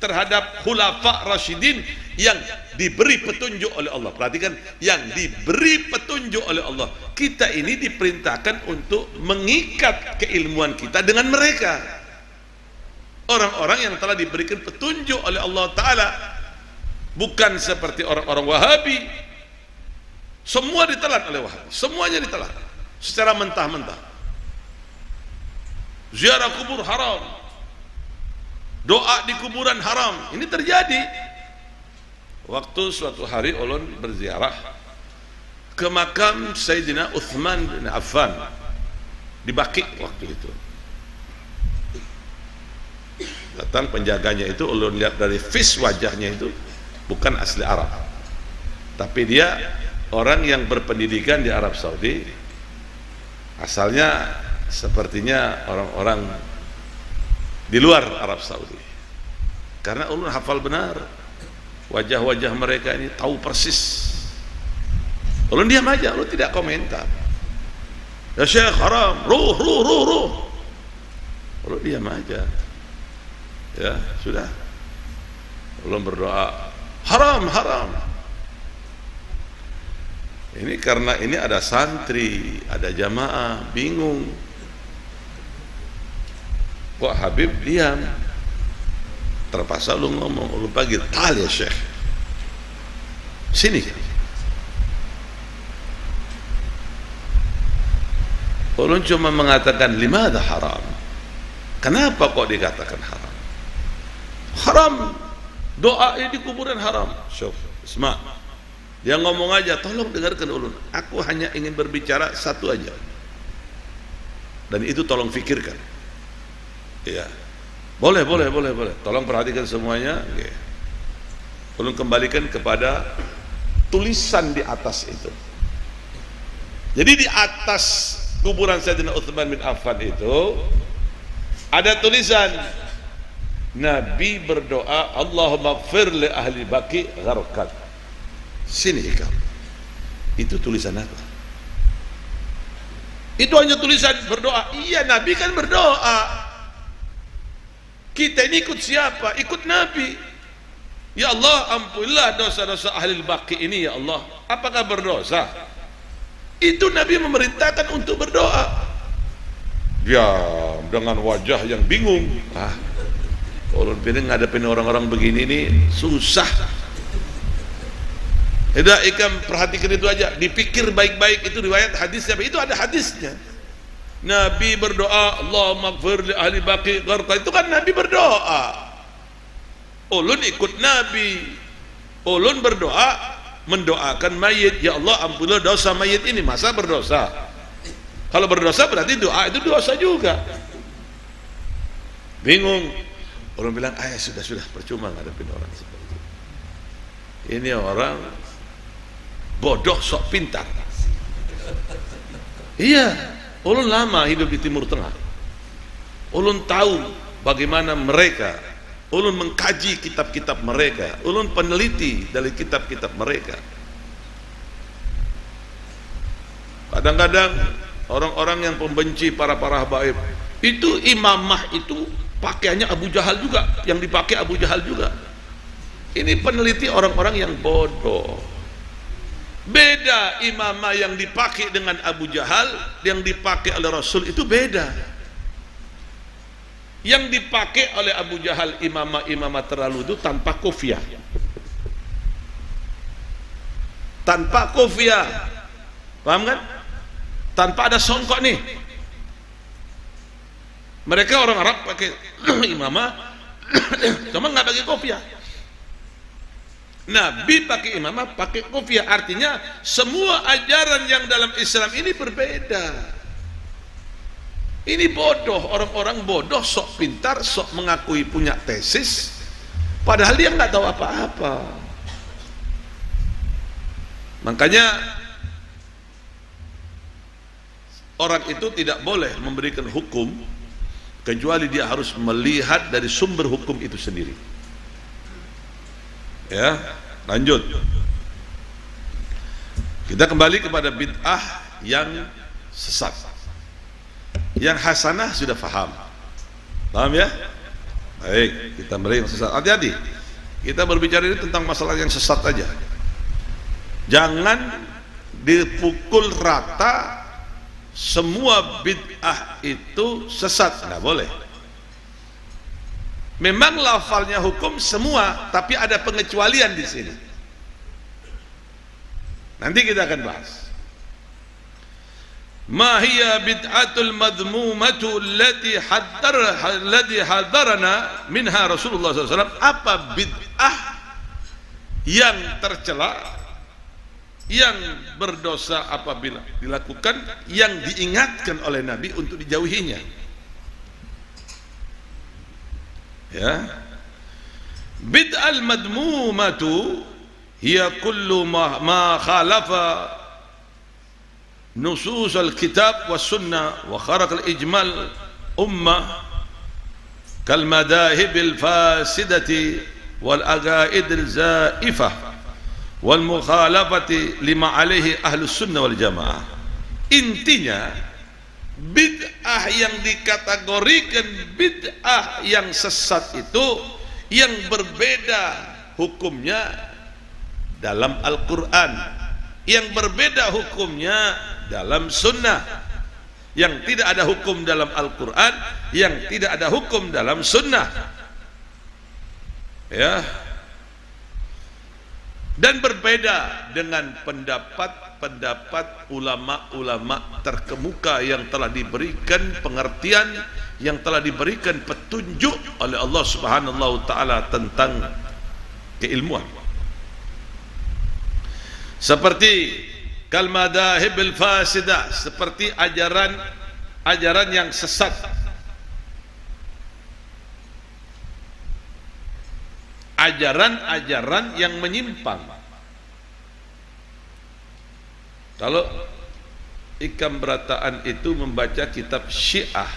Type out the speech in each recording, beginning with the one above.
terhadap khulafa rasyidin yang diberi petunjuk oleh Allah. Perhatikan, yang diberi petunjuk oleh Allah. Kita ini diperintahkan untuk mengikat keilmuan kita dengan mereka, orang-orang yang telah diberikan petunjuk oleh Allah Ta'ala. Bukan seperti orang-orang Wahabi, semua ditelan oleh Wahabi, semuanya ditelan secara mentah-mentah. Ziarah kubur haram, doa di kuburan haram. Ini terjadi. Waktu suatu hari ulun berziarah ke makam Sayyidina Uthman bin Affan di Baqi waktu itu. Datang penjaganya itu, ulun lihat dari face wajahnya itu bukan asli Arab, tapi dia orang yang berpendidikan di Arab Saudi. Asalnya sepertinya orang-orang di luar Arab Saudi, karena ulun hafal benar wajah-wajah mereka ini, tahu persis. Ulun diam aja, ulun tidak komentar. Ya Syekh haram, ruh. Ulun diam aja. Ya sudah, ulun berdoa haram. Ini karena ini ada santri, ada jamaah, bingung. Kok Habib diam? Terpaksa lu ngomong, lu panggil, tal ya Syekh, sini. Ulun cuma mengatakan limadha haram. Kenapa kok dikatakan haram? Haram, doa di kuburan haram. Syuf, isma. Dia ngomong aja, tolong dengarkan ulun. Aku hanya ingin berbicara satu aja, dan itu tolong fikirkan. Ya, boleh. Tolong perhatikan semuanya. Okay. Ulun kembalikan kepada tulisan di atas itu. Jadi di atas kuburan Sayyidina Uthman bin Affan itu ada tulisan, Nabi berdoa, Allahumma gfir li ahli Baqi gharqad. Sini kamu. Itu tulisan apa? Itu hanya tulisan berdoa. Iya, Nabi kan berdoa. Kita ini ikut siapa? Ikut Nabi. Ya Allah, ampunilah dosa-dosa ahli Baqi ini ya Allah. Apakah berdosa? Itu Nabi memerintahkan untuk berdoa. Dia dengan wajah yang bingung. Ulun pilih ngadepin orang-orang begini nih susah. Udah ikam perhatikan itu aja, dipikir baik-baik. Itu riwayat hadis siapa? Itu ada hadisnya. Nabi berdoa, Allahumma gfir li ahli Baqi gharqad. Itu kan Nabi berdoa. Ulun ikut Nabi. Ulun berdoa, mendoakan mayit. Ya Allah, ampunilah dosa mayit ini. Masa berdosa? Kalau berdosa berarti doa itu dosa juga. Bingung. Ulun bilang, sudah percuma ngadepin orang seperti itu. Ini orang bodoh sok pintar. Iya, ulun lama hidup di Timur Tengah. Ulun tahu bagaimana mereka. Ulun mengkaji kitab-kitab mereka. Ulun peneliti dari kitab-kitab mereka. Kadang-kadang orang-orang yang pembenci para habaib itu, imamah itu pakaiannya Abu Jahal juga, yang dipakai Abu Jahal juga. Ini peneliti orang-orang yang bodoh. Beda imamah yang dipakai dengan Abu Jahal, yang dipakai oleh Rasul itu beda. Yang dipakai oleh Abu Jahal imamah terlalu itu tanpa kofiah. Tanpa kofiah. Paham kan? Tanpa ada songkok nih. Mereka orang Arab pakai imamah cuma nggak pakai kopiah. Nabi pakai imamah, pakai kopiah. Artinya semua ajaran yang dalam Islam ini berbeda. Ini bodoh, orang-orang bodoh, sok pintar, sok mengakui punya tesis, padahal dia nggak tahu apa-apa. Makanya orang itu tidak boleh memberikan hukum kecuali dia harus melihat dari sumber hukum itu sendiri. Ya, lanjut. Kita kembali kepada bid'ah yang sesat. Yang hasanah sudah paham. Paham ya? Baik, kita beri yang sesat. Hati-hati. Kita berbicara ini tentang masalah yang sesat aja. Jangan dipukul rata semua bid'ah itu sesat, nggak boleh. Memang lafalnya hukum semua, tapi ada pengecualian di sini. Nanti kita akan bahas. Ma hiya bid'atul madhmumatu allati hadarana minha Rasulullah SAW. Apa bid'ah yang tercela, yang berdosa apabila dilakukan, yang diingatkan oleh Nabi untuk dijauhinya? Ya, bid'al madmumatu hiya kullu ma khalafa nusus al-kitab wa sunnah wa kharaq al-ijmal ummah kal madahib al-fasidati wal aqaid al-zaifah wal mukhalafati lima alaihi ahlus sunnah wal jamaah. Intinya, bid'ah yang dikategorikan bid'ah yang sesat itu yang berbeda hukumnya dalam Al-Quran, yang berbeda hukumnya dalam sunnah, yang tidak ada hukum dalam Al-Quran, yang tidak ada hukum dalam sunnah, ya, dan berbeda dengan pendapat ulama-ulama terkemuka yang telah diberikan pengertian, yang telah diberikan petunjuk oleh Allah Subhanahu Ta'ala tentang keilmuan. Seperti kal madahib al fasidah, seperti ajaran yang sesat, ajaran yang menyimpang. Kalau Ikam Berataan itu membaca kitab Syiah,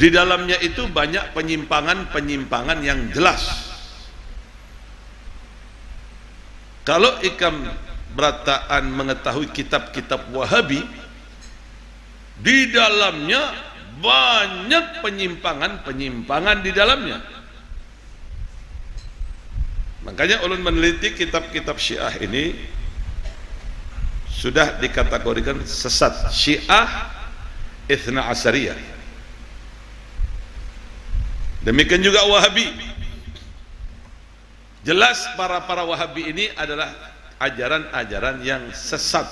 di dalamnya itu banyak penyimpangan yang jelas. Kalau Ikam Berataan mengetahui kitab-kitab Wahabi, di dalamnya banyak penyimpangan di dalamnya. Makanya ulun meneliti kitab-kitab Syiah ini sudah dikategorikan sesat. Syiah Itsna Asyariyah. Demikian juga Wahabi. Jelas para Wahabi ini adalah ajaran-ajaran yang sesat.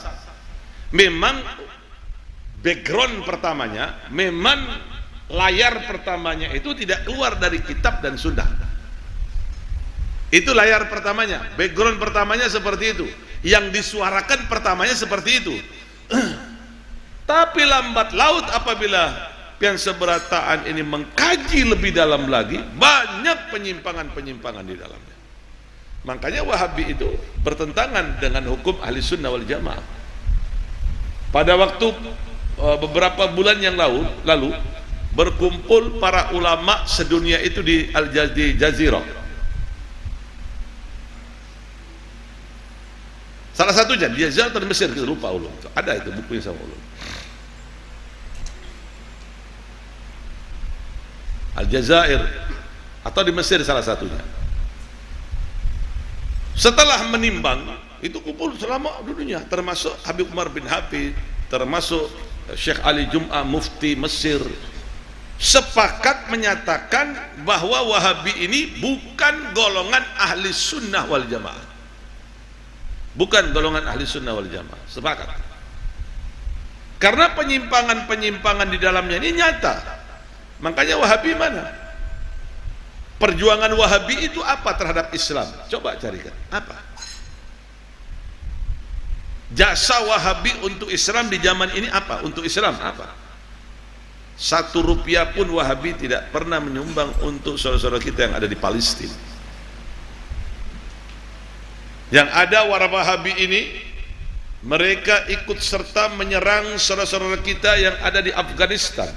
Memang background pertamanya, memang layar pertamanya itu tidak keluar dari kitab dan sunnah. Itu layar pertamanya, background pertamanya seperti itu. Yang disuarakan pertamanya seperti itu. Tapi lambat laut apabila Piansa Berataan ini mengkaji lebih dalam lagi, banyak penyimpangan di dalamnya. Makanya Wahabi itu bertentangan dengan hukum ahli sunnah wal jamaah. Pada waktu beberapa bulan yang lalu berkumpul para ulama sedunia itu di Jazirah. Salah satunya di Jazirah atau di Mesir, kita lupa ulun. Ada itu bukunya sama ulun. Aljazair atau di Mesir salah satunya. Setelah menimbang, itu kumpul selama dunia, termasuk Habib Umar bin Hafid, termasuk Syekh Ali Jum'ah Mufti Mesir, sepakat menyatakan bahwa Wahabi ini bukan golongan ahli sunnah wal jamaah. Bukan golongan ahli sunnah wal jamaah. Sepakat. Karena penyimpangan di dalamnya ini nyata. Makanya Wahabi mana? Perjuangan Wahabi itu apa terhadap Islam? Coba carikan. Apa? Jasa Wahabi untuk Islam di zaman ini apa? Untuk Islam apa? 1 rupiah pun Wahabi tidak pernah menyumbang untuk saudara-saudara kita yang ada di Palestina. Yang ada Wahabi ini, mereka ikut serta menyerang saudara-saudara kita yang ada di Afghanistan,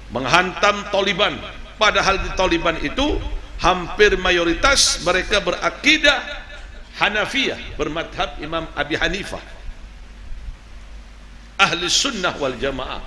menghantam Taliban. Padahal di Taliban itu hampir mayoritas mereka berakidah Hanafiyah, bermadhab Imam Abi Hanifah, ahli sunnah wal jamaah.